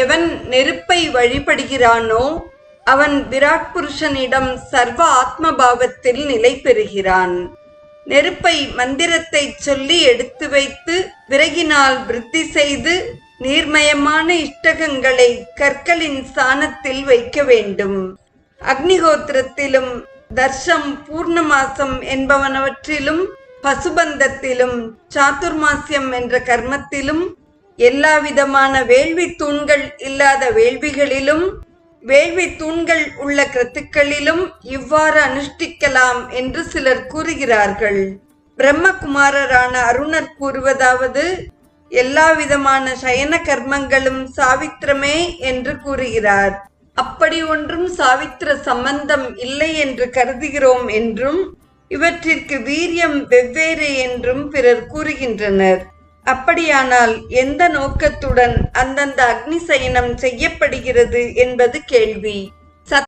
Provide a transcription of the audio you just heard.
எவன் நெருப்பை வழிபடுகிறானோ அவன் விராட் புருஷனிடம் சர்வ ஆத்மபாவத்தில் நிலை பெறுகிறான். நெருப்பை மந்திரத்தை சொல்லி எடுத்து வைத்து விறகினால் விருத்தி செய்து நீர்மயமான இஷ்டகங்களை கற்களின் ஸ்தானத்தில் வைக்க வேண்டும். அக்னிஹோத்திரத்திலும் தர்ஷம் பூர்ணமாசம் என்பவனவற்றிலும் பசுபந்தத்திலும் சாதுர்மாசியம் என்ற கர்மத்திலும் எல்லாவிதமான வேள்வி தூண்கள் இல்லாத வேள்விகளிலும் வேள்வி தூண்கள் உள்ள கிரத்துக்களிலும் இவ்வாறு அனுஷ்டிக்கலாம் என்று சிலர் கூறுகிறார்கள். பிரம்மகுமாரரான அருணர் கூறுவதாவது, எல்லா விதமான சயன கர்மங்களும் சாவித்திரமே என்று கூறுகிறார். அப்படி ஒன்றும் சாவித்திர சம்பந்தம் இல்லை என்று கருதுகிறோம் என்றும் இவற்றிற்கு வீரியம் வெவ்வேறு என்றும் பிறர் கூறுகின்றனர். அப்படியானால் எந்த நோக்கத்துடன் அந்தந்த அக்னி சயனம் செய்யப்படுகிறது என்பது கேள்வி.